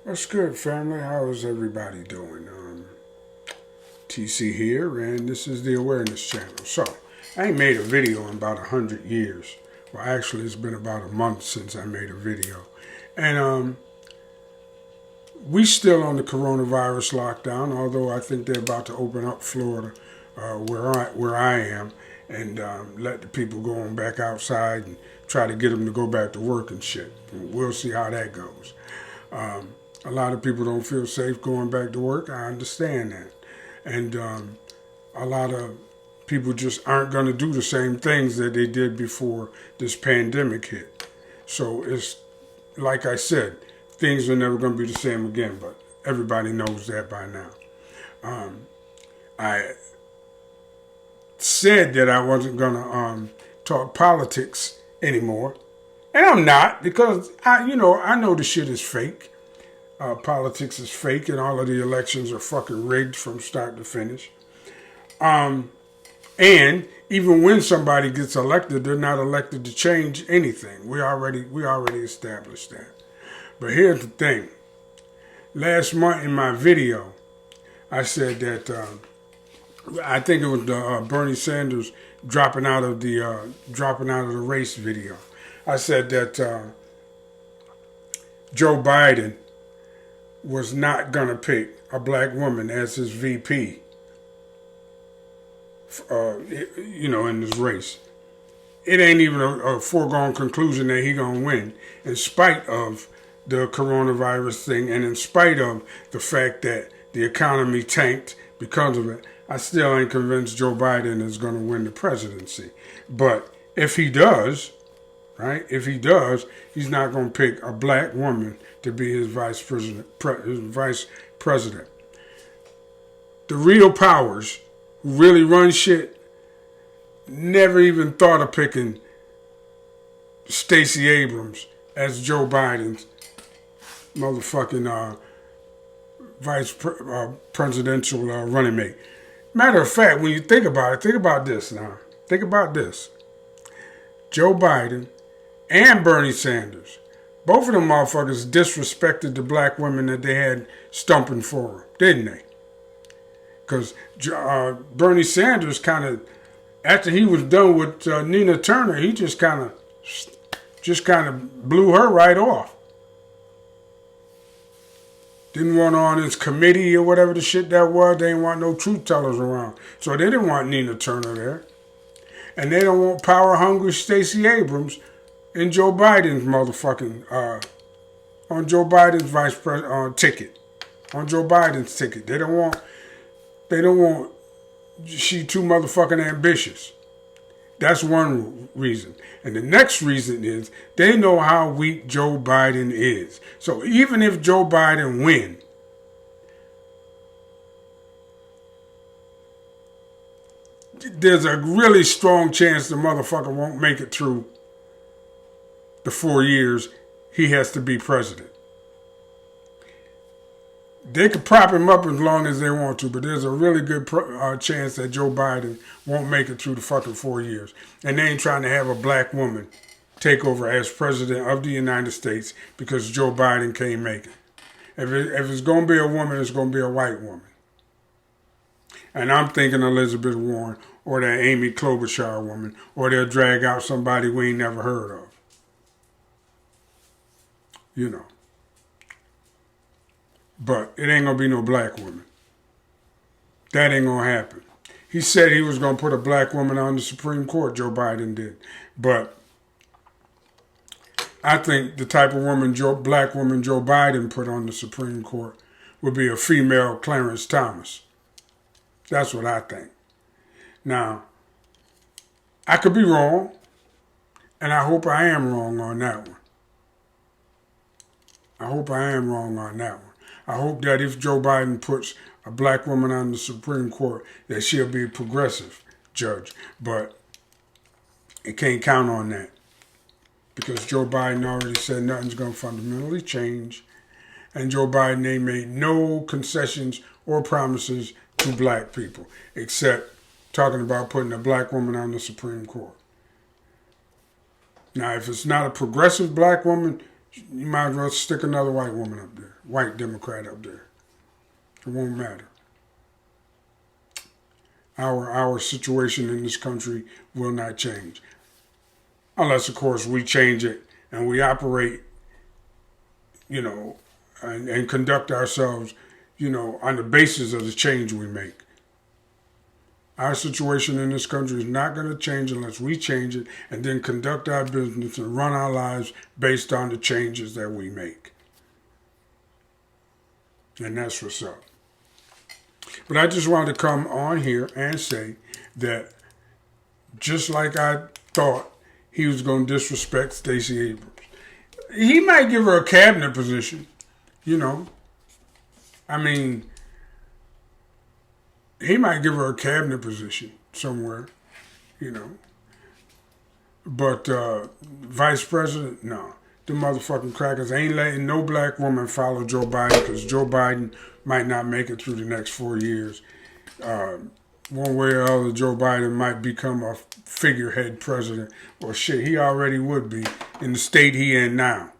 What's good, family? How is everybody doing? TC here, and this is the Awareness Channel. So, I ain't made a video in about 100 years. Well, actually, it's been about a month since I made a video. And we still on the coronavirus lockdown, although I think they're about to open up Florida, where I am, and let the people go on back outside and try to get them to go back to work and shit. We'll see how that goes. A lot of people don't feel safe going back to work. I understand that. And a lot of people just aren't going to do the same things that they did before this pandemic hit. So it's, like I said, things are never going to be the same again, but everybody knows that by now. I said that I wasn't going to talk politics anymore. And I'm not, because I know the shit is fake. Politics is fake, and all of the elections are fucking rigged from start to finish. And even when somebody gets elected, they're not elected to change anything. We already established that. But here's the thing. Last month in my video, I said that I think it was the Bernie Sanders dropping out of the race video. I said that Joe Biden was not going to pick a black woman as his VP, in this race. It ain't even a foregone conclusion that he going to win, in spite of the coronavirus thing and in spite of the fact that the economy tanked because of it. I still ain't convinced Joe Biden is going to win the presidency. But if he does, right? If he does, he's not going to pick a black woman to be his vice president. The real powers who really run shit never even thought of picking Stacey Abrams as Joe Biden's motherfucking presidential running mate. Matter of fact, when you think about it, think about this now. Think about this. Joe Biden and Bernie Sanders, both of them motherfuckers disrespected the black women that they had stumping for them, didn't they? Because Bernie Sanders kind of, after he was done with Nina Turner, he just kind of blew her right off. Didn't want her on his committee or whatever the shit that was. They didn't want no truth tellers around. So they didn't want Nina Turner there. And they don't want power-hungry Stacey Abrams in Joe Biden's motherfucking, on Joe Biden's vice president ticket. On Joe Biden's ticket. They don't want, she too motherfucking ambitious. That's one reason. And the next reason is they know how weak Joe Biden is. So even if Joe Biden win, there's a really strong chance the motherfucker won't make it through the 4 years he has to be president. They could prop him up as long as they want to, but there's a really good chance that Joe Biden won't make it through the fucking 4 years. And they ain't trying to have a black woman take over as president of the United States because Joe Biden can't make it. If it's going to be a woman, it's going to be a white woman. And I'm thinking Elizabeth Warren or that Amy Klobuchar woman, or they'll drag out somebody we ain't never heard of. You know. But it ain't going to be no black woman. That ain't going to happen. He said he was going to put a black woman on the Supreme Court, Joe Biden did. But I think the type of black woman Joe Biden put on the Supreme Court would be a female Clarence Thomas. That's what I think. Now, I could be wrong, and I hope I am wrong on that one. I hope I am wrong on that one. I hope that if Joe Biden puts a black woman on the Supreme Court, that she'll be a progressive judge. But it can't count on that. Because Joe Biden already said nothing's going to fundamentally change. And Joe Biden ain't made no concessions or promises to black people, except talking about putting a black woman on the Supreme Court. Now, if it's not a progressive black woman, you might as well stick another white woman up there. white Democrat up there. It won't matter. Our situation in this country will not change. Unless, of course, we change it and we operate, and conduct ourselves, on the basis of the change we make. Our situation in this country is not going to change unless we change it and then conduct our business and run our lives based on the changes that we make. And that's what's up. But I just wanted to come on here and say that just like I thought he was going to disrespect Stacey Abrams, he might give her a cabinet position, I mean, he might give her a cabinet position somewhere, But vice president, no. The motherfucking crackers ain't letting no black woman follow Joe Biden because Joe Biden might not make it through the next 4 years. One way or other, Joe Biden might become a figurehead president. Or shit, he already would be in the state he in now.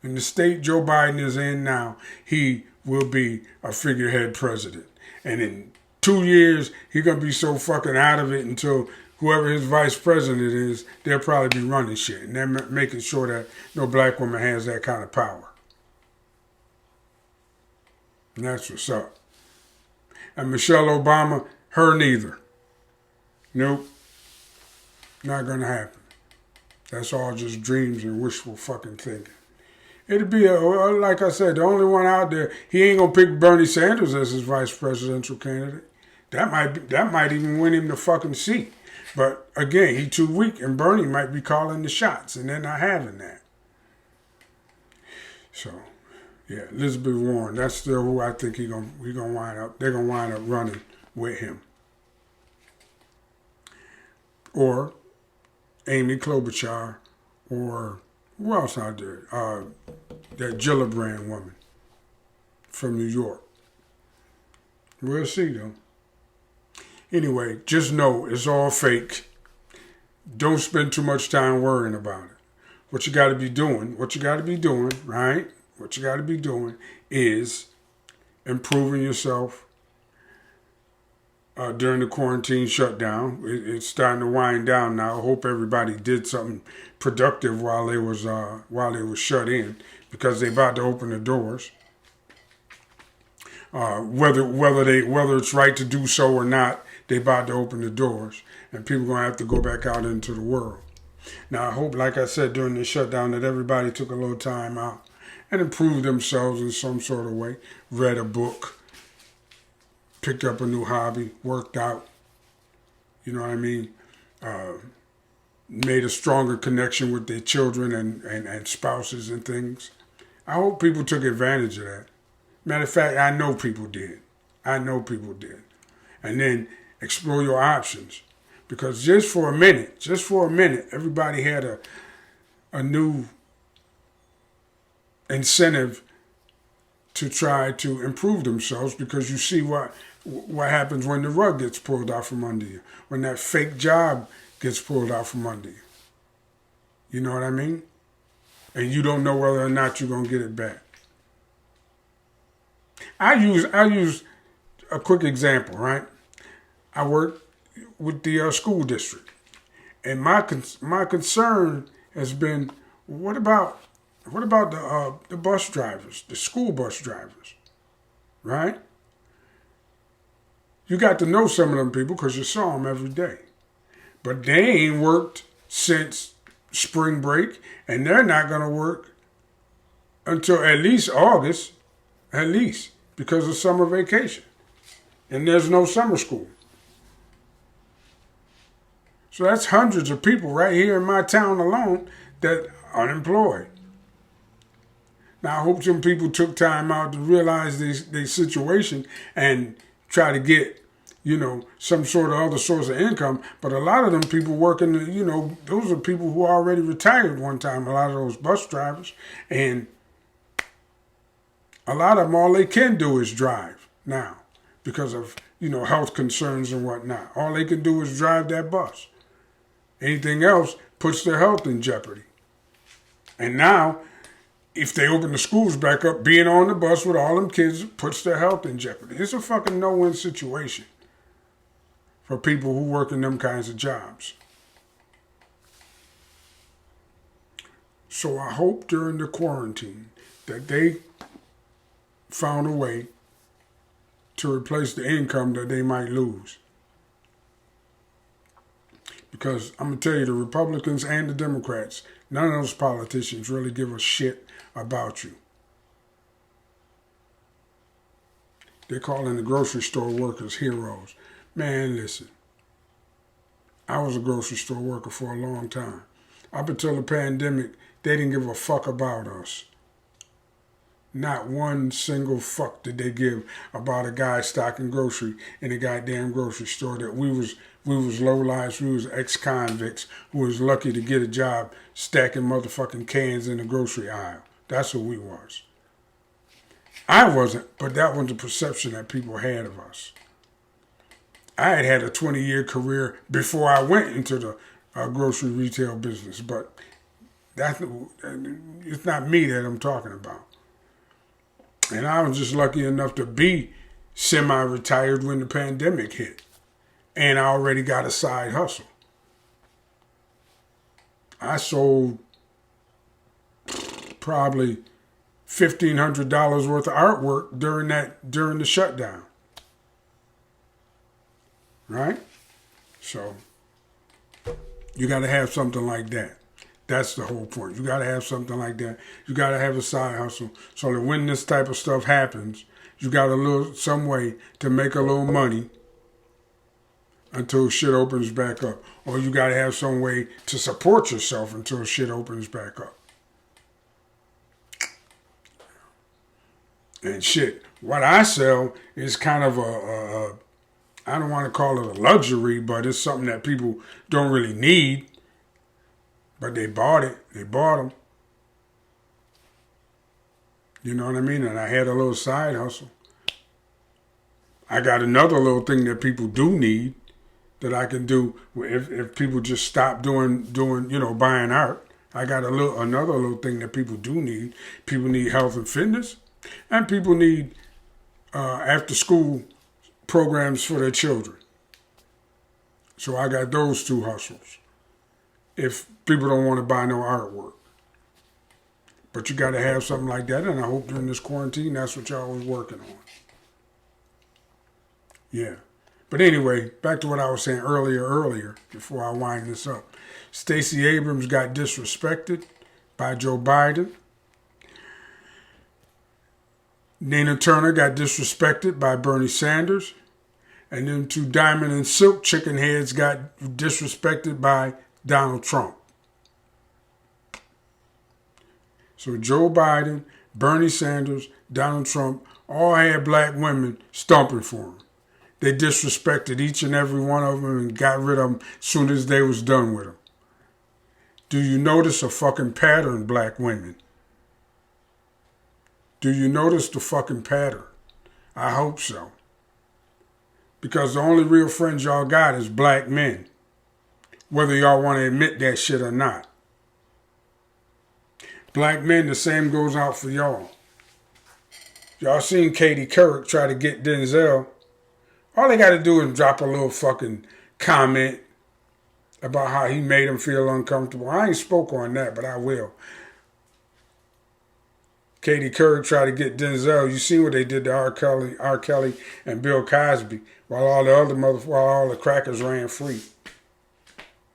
In the state Joe Biden is in now, he will be a figurehead president. And in 2 years, he's going to be so fucking out of it until whoever his vice president is, they'll probably be running shit. And they're making sure that no black woman has that kind of power. And that's what's up. And Michelle Obama, her neither. Nope. Not going to happen. That's all just dreams and wishful fucking thinking. It'd be, like I said, the only one out there, he ain't going to pick Bernie Sanders as his vice presidential candidate. That might even win him the fucking seat. But again, he too weak, and Bernie might be calling the shots, and they're not having that. So, yeah, Elizabeth Warren, that's still who I think they're gonna wind up running with him. Or Amy Klobuchar, or who else out there? That Gillibrand woman from New York. We'll see, though. Anyway, just know it's all fake. Don't spend too much time worrying about it. What you got to be doing, right? What you got to be doing is improving yourself during the quarantine shutdown. It's starting to wind down now. I hope everybody did something productive while they was shut in, because they about to open the doors. Whether it's right to do so or not, they about to open the doors, and people gonna have to go back out into the world. Now, I hope, like I said during the shutdown, that everybody took a little time out and improved themselves in some sort of way. Read a book, picked up a new hobby, worked out. You know what I mean? Made a stronger connection with their children and spouses and things. I hope people took advantage of that. Matter of fact, I know people did. And then explore your options. Because just for a minute, everybody had a new incentive to try to improve themselves, because you see what happens when the rug gets pulled out from under you, when that fake job gets pulled out from under you. You know what I mean? And you don't know whether or not you're going to get it back. I use a quick example, right? I work with the school district, and my concern has been, what about the bus drivers, the school bus drivers, right? You got to know some of them people because you saw them every day, but they ain't worked since spring break, and they're not going to work until at least August, because of summer vacation, and there's no summer school. So that's hundreds of people right here in my town alone that are unemployed. Now, I hope some people took time out to realize their situation and try to get, some sort of other source of income. But a lot of them people working, those are people who already retired one time, a lot of those bus drivers. And a lot of them, all they can do is drive now because of, health concerns and whatnot. All they can do is drive that bus. Anything else puts their health in jeopardy. And now, if they open the schools back up, being on the bus with all them kids puts their health in jeopardy. It's a fucking no-win situation for people who work in them kinds of jobs. So I hope during the quarantine that they found a way to replace the income that they might lose. Because I'm going to tell you, the Republicans and the Democrats, none of those politicians really give a shit about you. They're calling the grocery store workers heroes. Man, listen. I was a grocery store worker for a long time. Up until the pandemic, they didn't give a fuck about us. Not one single fuck did they give about a guy stocking grocery in a goddamn grocery store that we was low-lives, we was ex-convicts who was lucky to get a job stacking motherfucking cans in the grocery aisle. That's who we was. I wasn't, but that was the perception that people had of us. I had a 20-year career before I went into the grocery retail business, but it's not me that I'm talking about. And I was just lucky enough to be semi-retired when the pandemic hit. And I already got a side hustle. I sold probably $1,500 worth of artwork during the shutdown. Right? So you got to have something like that. That's the whole point. You got to have something like that. You got to have a side hustle so that when this type of stuff happens, you got some way to make a little money until shit opens back up. Or you got to have some way to support yourself until shit opens back up. And shit, what I sell is kind of I don't want to call it a luxury, but it's something that people don't really need. But they bought it. They bought them. You know what I mean? And I had a little side hustle. I got another little thing that people do need that I can do if people just stop doing buying art. I got another little thing that people do need. People need health and fitness, and people need after school programs for their children. So I got those two hustles. If people don't want to buy no artwork. But you got to have something like that, and I hope during this quarantine, that's what y'all was working on. Yeah. But anyway, back to what I was saying earlier, before I wind this up. Stacey Abrams got disrespected by Joe Biden. Nina Turner got disrespected by Bernie Sanders. And them two diamond and silk chicken heads got disrespected by Donald Trump. So Joe Biden, Bernie Sanders, Donald Trump all had black women stomping for them. They disrespected each and every one of them and got rid of them as soon as they was done with them. Do you notice a fucking pattern, black women? Do you notice the fucking pattern? I hope so. Because the only real friends y'all got is black men. Whether y'all want to admit that shit or not. Black men, the same goes out for y'all. Y'all seen Katie Couric try to get Denzel. All they got to do is drop a little fucking comment about how he made him feel uncomfortable. I ain't spoke on that, but I will. Katie Couric tried to get Denzel. You see what they did to R. Kelly and Bill Cosby while all the crackers ran free.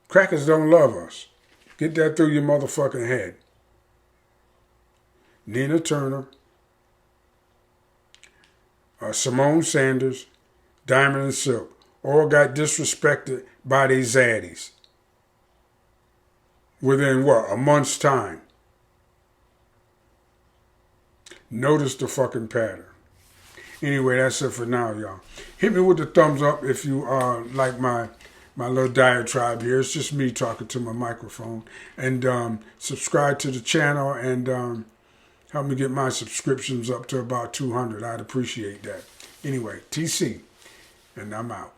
Crackers don't love us. Get that through your motherfucking head. Nina Turner, Simone Sanders, Diamond and Silk, all got disrespected by these zaddies. Within a month's time. Notice the fucking pattern. Anyway, that's it for now, y'all. Hit me with the thumbs up if you like my little diatribe here. It's just me talking to my microphone. And subscribe to the channel and help me get my subscriptions up to about 200. I'd appreciate that. Anyway, TC, and I'm out.